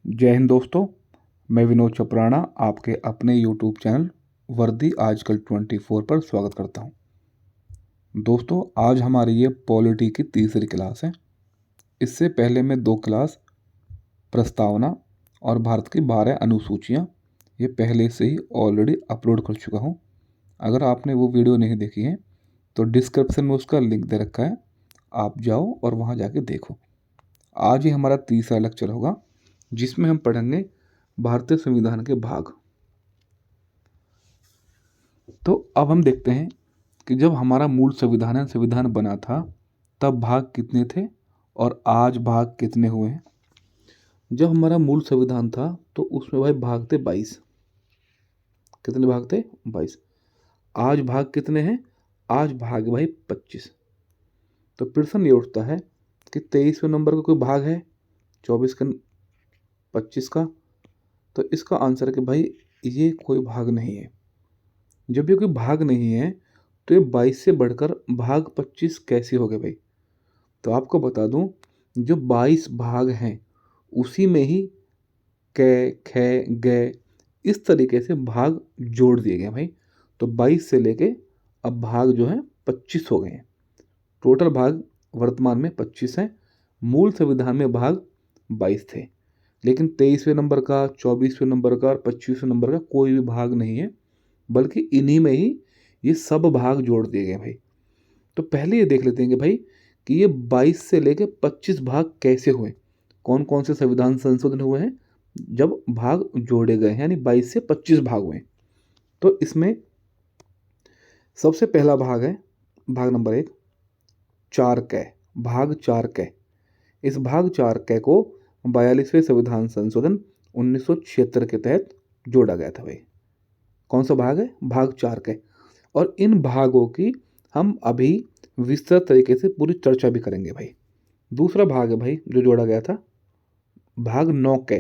जय हिंद दोस्तों। मैं विनोद चपराना आपके अपने YouTube चैनल वर्दी आजकल 24 पर स्वागत करता हूं। दोस्तों, आज हमारी ये पॉलिटी की तीसरी क्लास है। इससे पहले मैं 2 क्लास प्रस्तावना और भारत की 12 अनुसूचियां ये पहले से ही ऑलरेडी अपलोड कर चुका हूं। अगर आपने वो वीडियो नहीं देखी है तो डिस्क्रिप्शन में उसका लिंक दे रखा है, आप जाओ और वहाँ जाके देखो। आज ही हमारा तीसरा लेक्चर होगा जिसमें हम पढ़ेंगे भारतीय संविधान के भाग। तो अब हम देखते हैं कि जब हमारा मूल संविधान बना था तब भाग कितने थे और आज भाग कितने हुए हैं। जब हमारा मूल संविधान था तो उसमें भाई भाग थे 22। कितने भाग थे? 22। आज भाग कितने हैं? आज भाग भाई 25। तो प्रश्न ये उठता है कि 23वें नंबर का कोई भाग है 24 का 25 का? तो इसका आंसर है कि भाई ये कोई भाग नहीं है। जब ये कोई भाग नहीं है तो ये 22 से बढ़कर भाग 25 कैसे हो गए भाई? तो आपको बता दूं, जो 22 भाग हैं उसी में ही कै खे गै इस तरीके से भाग जोड़ दिए गए भाई। तो 22 से लेके अब भाग जो है 25 हो गए हैं। टोटल भाग वर्तमान में 25 हैं। मूल संविधान में भाग 22 थे, लेकिन 23वें नंबर का, 24वें नंबर का और 25वें नंबर का कोई भी भाग नहीं है, बल्कि इन्हीं में ही ये सब भाग जोड़ दिए गए भाई। तो पहले ये देख लेते हैं कि भाई कि ये 22 से लेके 25 भाग कैसे हुए, कौन कौन से संविधान संशोधन हुए हैं जब भाग जोड़े गए हैं, यानी 22 से 25 भाग हुए। तो इसमें सबसे पहला भाग है भाग नंबर 1, 4 कै, भाग 4 कै। इस भाग 4 कै को 42वें संविधान संशोधन 1976 के तहत जोड़ा गया था भाई। कौन सा भाग है? भाग 4 कै। और इन भागों की हम अभी विस्तृत तरीके से पूरी चर्चा भी करेंगे भाई। दूसरा भाग है भाई जो जोड़ा गया था, भाग 9 कै।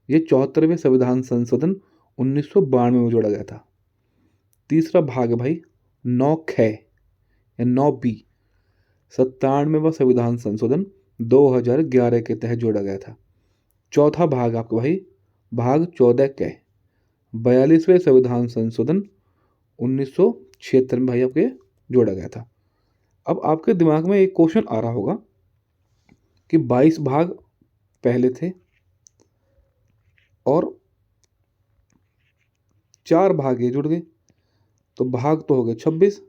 ये 74वें संविधान संशोधन 1992 में जोड़ा गया था। तीसरा भाग है भाई 9 खे या 9 बी, 97वां संविधान संशोधन 2011 के तहत जोड़ा गया था। चौथा भाग आपका भाई भाग 14 कै, 42वें संविधान संशोधन 1976 में भाई आपके जोड़ा गया था। अब आपके दिमाग में एक क्वेश्चन आ रहा होगा कि 22 भाग पहले थे और 4 भाग ये जुड़ गए, तो भाग तो हो गए 26।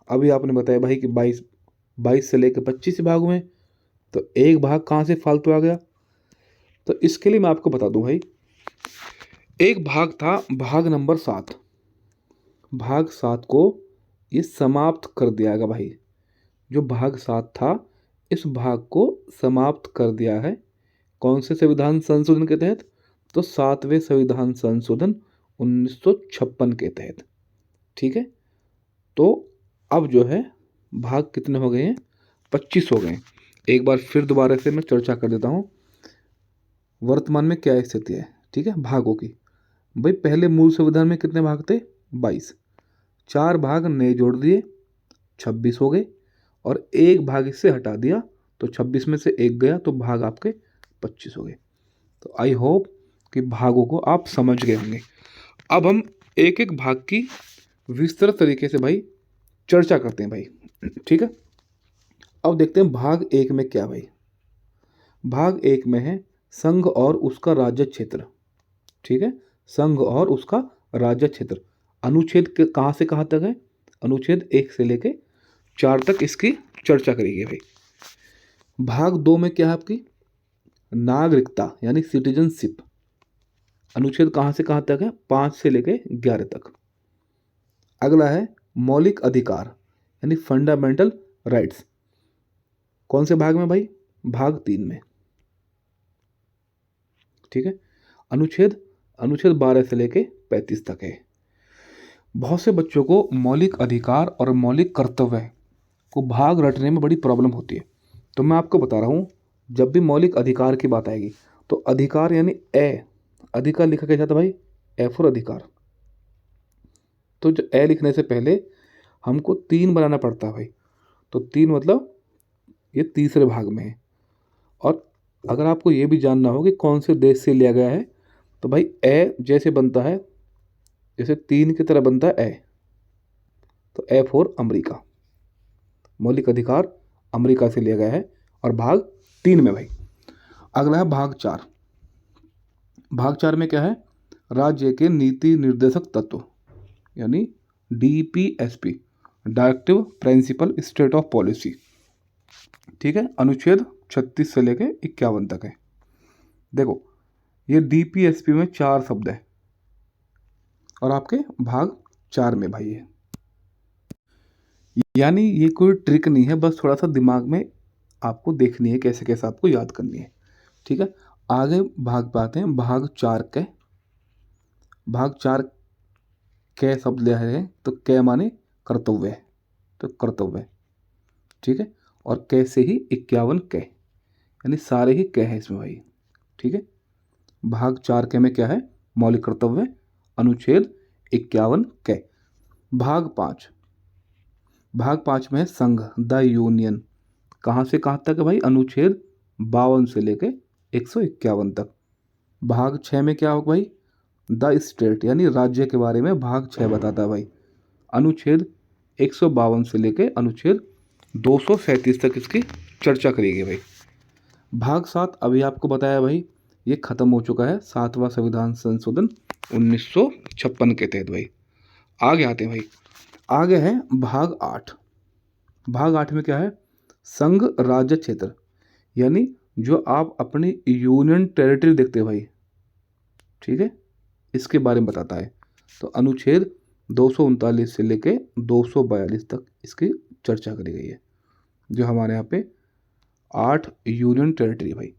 अभी आपने बताया भाई कि 22 से लेकर 25 भाग हुए, तो एक भाग कहाँ से फालतू आ गया? तो इसके लिए मैं आपको बता दूं भाई, एक भाग था भाग नंबर 7। भाग 7 को ये समाप्त कर दिया गया भाई। जो भाग 7 था इस भाग को समाप्त कर दिया है। कौन से संविधान संशोधन के तहत? तो 7वें संविधान संशोधन 1956 के तहत। ठीक है, तो अब जो है भाग कितने हो गए हैं? 25 हो गए। एक बार फिर दोबारा से मैं चर्चा कर देता हूँ वर्तमान में क्या स्थिति है। ठीक है, भागों की। भाई पहले मूल संविधान में कितने भाग थे? 22। 4 भाग नए जोड़ दिए, 26 हो गए, और एक भाग इससे हटा दिया तो 26 में से एक गया तो भाग आपके 25 हो गए। तो आई होप कि भागों को आप समझ गए होंगे। अब हम एक एक भाग की विस्तृत तरीके से भाई चर्चा करते हैं भाई। ठीक है, अब देखते हैं भाग 1 में क्या भाई। भाग 1 में है संघ और उसका राज्य क्षेत्र। ठीक है, संघ और उसका राज्य क्षेत्र। अनुच्छेद कहाँ से कहाँ तक है? अनुच्छेद 1 से लेके 4 तक इसकी चर्चा करेंगे भाई। भाग 2 में क्या है आपकी? नागरिकता यानी सिटीजनशिप। अनुच्छेद कहाँ से कहाँ तक है? 5 से लेके 11 तक। अगला है मौलिक अधिकार यानी फंडामेंटल राइट्स। कौन से भाग में भाई? भाग 3 में। ठीक है, अनुच्छेद 12 से लेके 35 तक है। बहुत से बच्चों को मौलिक अधिकार और मौलिक कर्तव्य को भाग रटने में बड़ी प्रॉब्लम होती है। तो मैं आपको बता रहा हूँ, जब भी मौलिक अधिकार की बात आएगी तो अधिकार यानी अधिकार लिखा क्या जाता है भाई? ए फॉर अधिकार। तो जो ए लिखने से पहले हमको 3 बनाना पड़ता है भाई। तो 3 मतलब ये तीसरे भाग में है। और अगर आपको ये भी जानना हो कि कौन से देश से लिया गया है, तो भाई ए जैसे बनता है, जैसे 3 की तरह बनता है ए, तो ए फॉर अमेरिका। मौलिक अधिकार अमेरिका से लिया गया है और भाग 3 में भाई। अगला है भाग 4। भाग 4 में क्या है? राज्य के नीति निर्देशक तत्व, यानी DPSP, directive principle state of policy. ठीक है, अनुच्छेद 36 से लेके 51 तक है। देखो ये DPSP में 4 शब्द है और आपके भाग 4 में भाई है। यानी ये कोई ट्रिक नहीं है, बस थोड़ा सा दिमाग में आपको देखनी है कैसे कैसे आपको याद करनी है। ठीक है, आगे भाग पाते हैं। भाग 4 के, भाग 4 के शब्द ले रहे हैं तो कै माने कर्तव्य, तो कर्तव्य। ठीक है, और कै से ही 51 कै, यानी सारे ही कै है इसमें भाई। ठीक है, भाग 4 के में क्या है? मौलिक कर्तव्य, अनुच्छेद 51 कै। भाग 5, भाग 5 में है संघ, द यूनियन। कहाँ से कहाँ तक है भाई? अनुच्छेद 52 से लेके 151 तक। भाग 6 में क्या होगा भाई? द स्टेट, यानी राज्य के बारे में भाग 6 बताता है भाई। अनुच्छेद 152 से लेके अनुच्छेद 237 तक इसकी चर्चा करेगी भाई। भाग 7 अभी आपको बताया भाई, ये खत्म हो चुका है, 7वां संविधान संशोधन 1956 के तहत भाई। आगे आते हैं भाई, आगे है भाग 8। भाग 8 में क्या है? संघ राज्य क्षेत्र, यानी जो आप अपनी यूनियन टेरिटरी देखते हैं भाई। ठीक है, इसके बारे में बताता है। तो अनुच्छेद 239 से लेके 242 तक इसकी चर्चा करी गई है, जो हमारे यहाँ पे 8 यूनियन टेरिटरी भाई।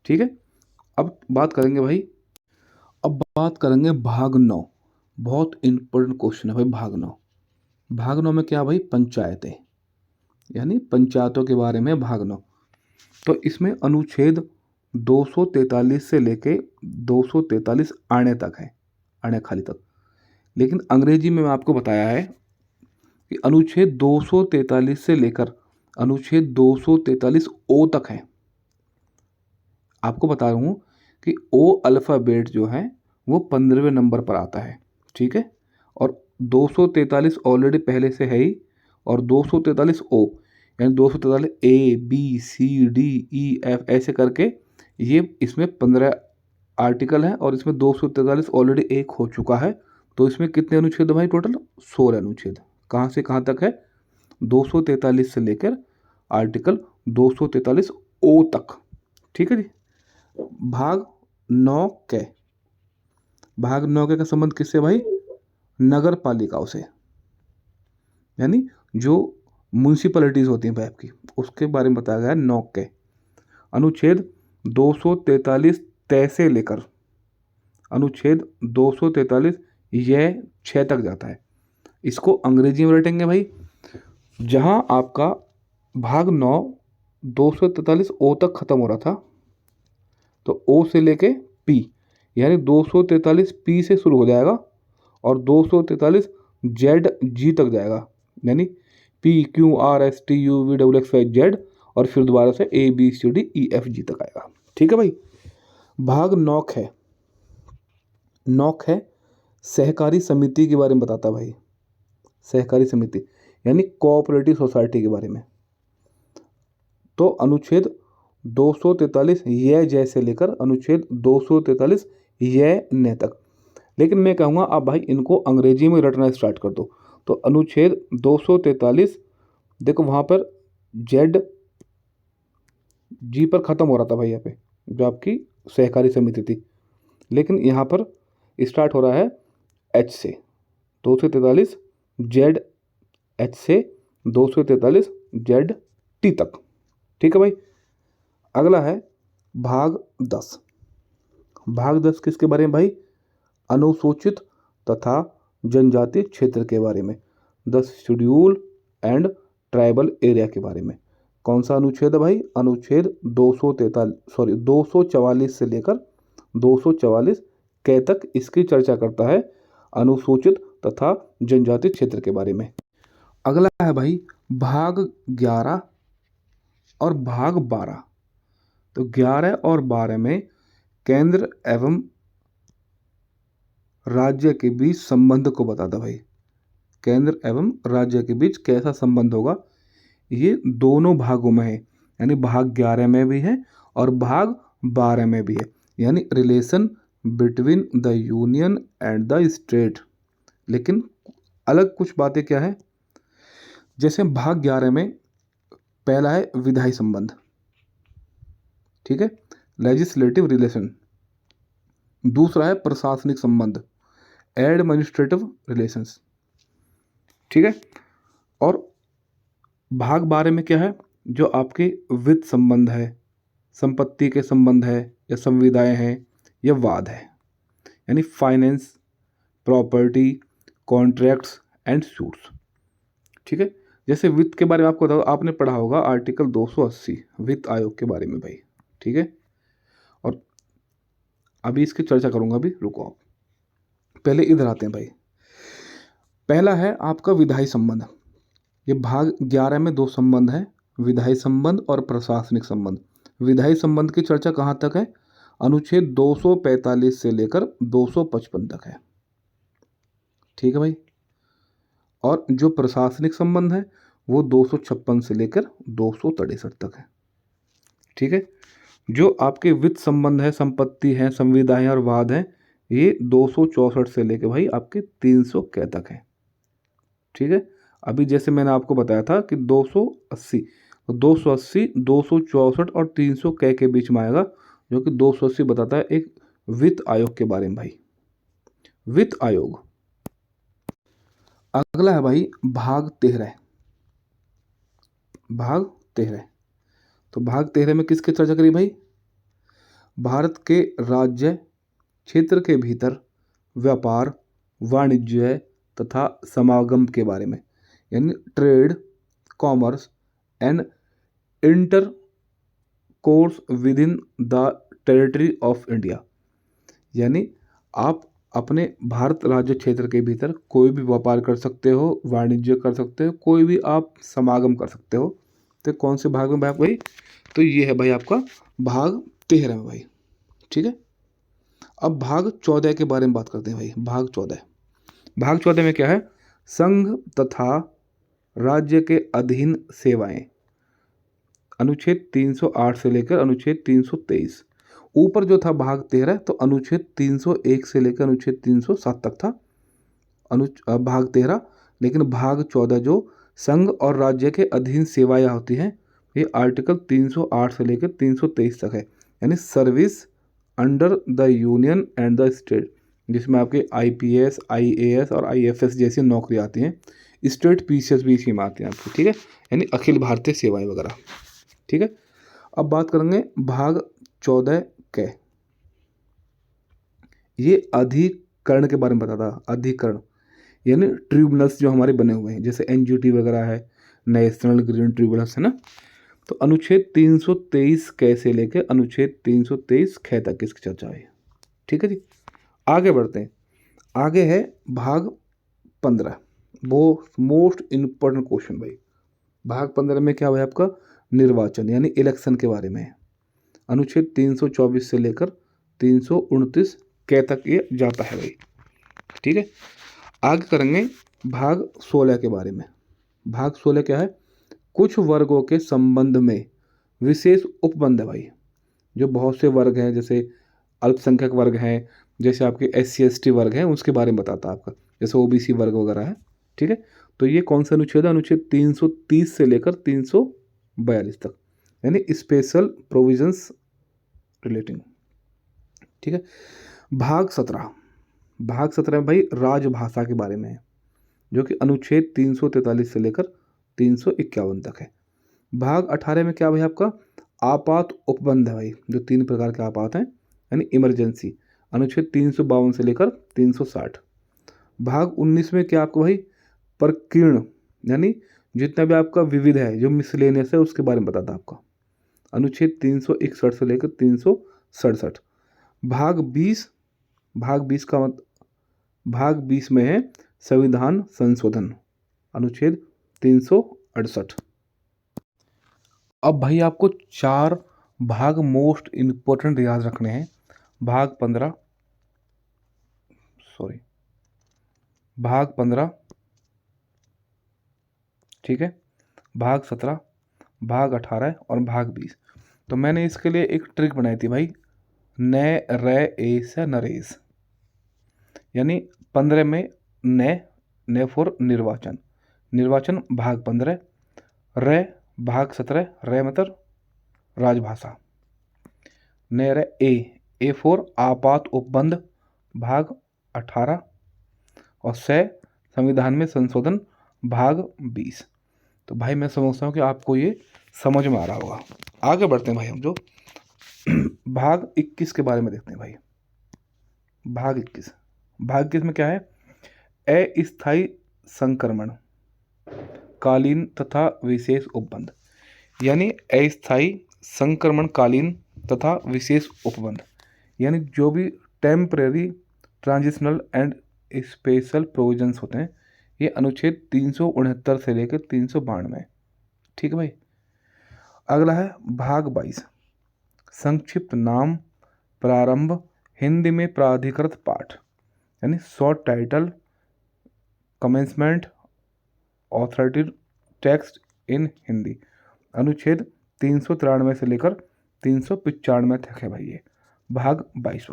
ठीक है, अब बात करेंगे भाई, अब बात करेंगे भाग 9। बहुत इंपॉर्टेंट क्वेश्चन है भाई भाग 9। भाग 9 में क्या भाई? पंचायतें, यानी पंचायतों के बारे में भाग 9। तो इसमें अनुच्छेद 243 से लेके 243 आने तक है, आने खाली तक। लेकिन अंग्रेजी में आपको बताया है कि अनुच्छेद 243 से लेकर अनुच्छेद 243 ओ तक है। आपको बता रहा हूँ कि ओ अल्फ़ाबेट जो है वो 15वें नंबर पर आता है। ठीक है, और 243 ऑलरेडी पहले से है ही, और 243 ओ, यानी 243 ABCDEF ऐसे करके ये इसमें 15 आर्टिकल है, और इसमें 243 ऑलरेडी एक हो चुका है। तो इसमें कितने अनुच्छेद है भाई? टोटल 16 अनुच्छेद। कहाँ से कहाँ तक है? 243 से लेकर आर्टिकल 243 ओ तक। ठीक है जी। भाग 9 के, भाग 9 के का संबंध किससे भाई? नगर पालिकाओं से, यानी जो म्यूनसिपैलिटीज़ होती हैं भाई आपकी, उसके बारे में बताया गया है 9 के। अनुच्छेद 243 तय से लेकर अनुच्छेद 243 यह 6 तक जाता है। इसको अंग्रेजी में रटेंगे भाई। जहां आपका भाग 9 243 ओ तक खत्म हो रहा था, तो ओ से लेके पी, यानी 243 पी से शुरू हो जाएगा और 243 जेड जी तक जाएगा, यानी PQRSTUVXYZ, और फिर दोबारा से ABCDEFG तक आएगा। ठीक है भाई। भाग 9 है, 9 है सहकारी समिति के बारे में बताता भाई। सहकारी समिति यानी कोऑपरेटिव सोसाइटी के बारे में। तो अनुच्छेद 243 यह जैसे लेकर अनुच्छेद 243 यह न तक। लेकिन मैं कहूँगा आप भाई इनको अंग्रेजी में रटना स्टार्ट कर दो। तो अनुच्छेद 243 देखो वहाँ पर जेड जी पर ख़त्म हो रहा था भाई, यहाँ पे जो आपकी सहकारी समिति थी, लेकिन यहाँ पर स्टार्ट हो रहा है एच से। 243 जेड एच से 243 जेड टी तक। ठीक है भाई। अगला है भाग 10। भाग 10 किसके बारे में भाई? अनुसूचित तथा जनजाति क्षेत्र के बारे में, the schedule and tribal area के बारे में। कौन सा अनुच्छेद है भाई? अनुच्छेद 244 से लेकर 244 के तक इसकी चर्चा करता है, अनुसूचित तथा जनजाति क्षेत्र के बारे में। अगला है भाई भाग 11 और भाग 12। तो 11 और 12 में केंद्र एवं राज्य के बीच संबंध को बताता भाई। केंद्र एवं राज्य के बीच कैसा संबंध होगा, ये दोनों भागों में है, यानी भाग 11 में भी है और भाग 12 में भी है, यानी relation between the union and the state. लेकिन अलग कुछ बातें क्या है, जैसे भाग 11 में पहला है विधायी संबंध, ठीक है, लेजिस्लेटिव रिलेशन। दूसरा है प्रशासनिक संबंध, एडमिनिस्ट्रेटिव रिलेशंस, ठीक है। और भाग 12 में क्या है, जो आपके वित्त संबंध है, संपत्ति के संबंध है, या संविदाएं हैं, या वाद है, यानी finance, property, contracts and suits, ठीक है। जैसे वित्त के बारे में आपको बताओ, आपने पढ़ा होगा आर्टिकल 280 वित्त आयोग के बारे में भाई, ठीक है। और अभी इसकी चर्चा करूंगा, अभी रुको आप, पहले इधर आते हैं भाई। पहला है आपका विधायी संबंध। ये भाग 11 में दो संबंध हैं, विधायी संबंध और प्रशासनिक संबंध। विधायी संबंध की चर्चा कहाँ तक है, अनुच्छेद 245 से लेकर 255 तक है, ठीक है भाई। और जो प्रशासनिक संबंध है वो 256 से लेकर 263 तक है, ठीक है। जो आपके वित्त संबंध है, संपत्ति है, संविदाएं और वाद हैं, ये 264 से लेकर भाई आपके 300 कै तक है, ठीक है। अभी जैसे मैंने आपको बताया था कि 280, तो 280, 264 और 300 कै के बीच में आएगा, जो कि 280 बताता है एक वित्त आयोग के बारे में भाई, वित्त आयोग। अगला है भाई भाग 13, भाग 13। तो भाग 13 में किसकी चर्चा करी भाई, भारत के राज्य क्षेत्र के भीतर व्यापार, वाणिज्य तथा समागम के बारे में, यानी trade, commerce and inter course with in the territory of India. यानी आप अपने भारत राज्य क्षेत्र के भीतर कोई भी व्यापार कर सकते हो, वाणिज्य कर सकते हो, कोई भी आप समागम कर सकते हो। तो कौन से भाग में भाई, तो ये है भाई आपका भाग 13 में भाई, ठीक है। अब भाग 14 के बारे में बात करते हैं भाई। भाग 14, भाग 14 में क्या है, संघ तथा राज्य के अधीन सेवाएं, अनुच्छेद 308 से लेकर अनुच्छेद 323। ऊपर जो था भाग 13, तो अनुच्छेद 301 से लेकर अनुच्छेद 307 तक था भाग 13। लेकिन भाग 14 जो संघ और राज्य के अधीन सेवाएं होती हैं, ये आर्टिकल 308 से लेकर 323 तक है, यानी service under the union and the state, जिसमें आपके IPS, IAS और IFS जैसी नौकरी आती हैं। स्टेट PCS भी इसी में आती हैं आपकी, ठीक है, यानी अखिल भारतीय सेवाएं वगैरह, ठीक है। अब बात करेंगे भाग 14 के, ये अधिकरण के बारे में बताता। अधिकरण यानी ट्रिब्यूनल्स जो हमारे बने हुए हैं, जैसे NGT वगैरह है, नेशनल ग्रीन ट्रिब्यूनल्स है ना। तो अनुच्छेद 323 कै से लेकर अनुच्छेद 323 ख तक इसकी चर्चा है, ठीक है जी। आगे बढ़ते हैं, आगे है भाग 15, वो मोस्ट इम्पोर्टेंट क्वेश्चन भाई। भाग 15 में क्या हुआ है आपका, निर्वाचन यानी इलेक्शन के बारे में है। अनुच्छेद 324 से लेकर 329 कै तक ये जाता है भाई, ठीक है। आगे करेंगे भाग 16 के बारे में। भाग 16 क्या है, कुछ वर्गों के संबंध में विशेष उपबंध है भाई। जो बहुत से वर्ग हैं, जैसे अल्पसंख्यक वर्ग हैं, जैसे आपके SC ST वर्ग हैं, उसके बारे में बताता है आपका, जैसे OBC वर्ग वगैरह है, ठीक है। तो ये कौन सा अनुच्छेद है, अनुच्छेद 330 से लेकर 342 तक, यानी स्पेशल प्रोविजंस रिलेटिंग, ठीक है। भाग 17, भाग 17 में भाई राजभाषा के बारे में है, जो कि अनुच्छेद 343 से लेकर 351 तक है। भाग 18 में क्या भाई आपका आपात उपबंध है भाई, जो 3 प्रकार के आपात हैं, यानी इमरजेंसी, अनुच्छेद 352 से लेकर 360। भाग 19 में क्या आपको भाई प्रकीर्ण, यानी जितना भी आपका विविध है, जो मिसलेनियस है, उसके बारे में बताता आपका, अनुच्छेद 361 से लेकर 367। भाग 20, भाग 20 का भाग 20 में है संविधान संशोधन, अनुच्छेद 368। अब भाई आपको 4 भाग मोस्ट इम्पोर्टेंट याद रखने हैं। भाग 15, भाग 15, ठीक है, भाग 17, भाग 18 और भाग 20। तो मैंने इसके लिए एक ट्रिक बनाई थी भाई, न रे ए से नरेश, यानी 15 में न फॉर निर्वाचन, निर्वाचन भाग 15, रे भाग 17, रे मतलब राजभाषा, न रे ए फॉर आपात उपबंध भाग 18 और संविधान में संशोधन भाग 20। तो भाई मैं समझता हूँ कि आपको ये समझ में आ रहा होगा। आगे बढ़ते हैं भाई, हम जो भाग 21 के बारे में देखते हैं भाई। भाग 21 में क्या है? अस्थायी संक्रमण कालीन तथा विशेष उपबंध, यानी अस्थायी संक्रमण कालीन तथा विशेष उपबंध, यानी जो भी temporary, transitional and special provisions होते हैं, ये अनुच्छेद 369 से लेकर 392। ठीक है भाई। अगला है भाग 22, संक्षिप्त नाम प्रारंभ हिंदी में प्राधिकृत पाठ, यानी short title commencement authority text in Hindi, अनुच्छेद 393 से लेकर 395 तक है भाई ये भाग 22।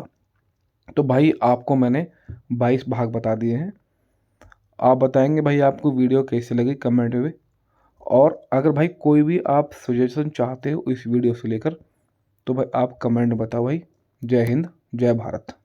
तो भाई आपको मैंने 22 भाग बता दिए हैं। आप बताएंगे भाई आपको वीडियो कैसी लगी कमेंट में, और अगर भाई कोई भी आप सजेशन चाहते हो इस वीडियो से लेकर तो भाई आप कमेंट बताओ भाई। जय हिंद, जय भारत।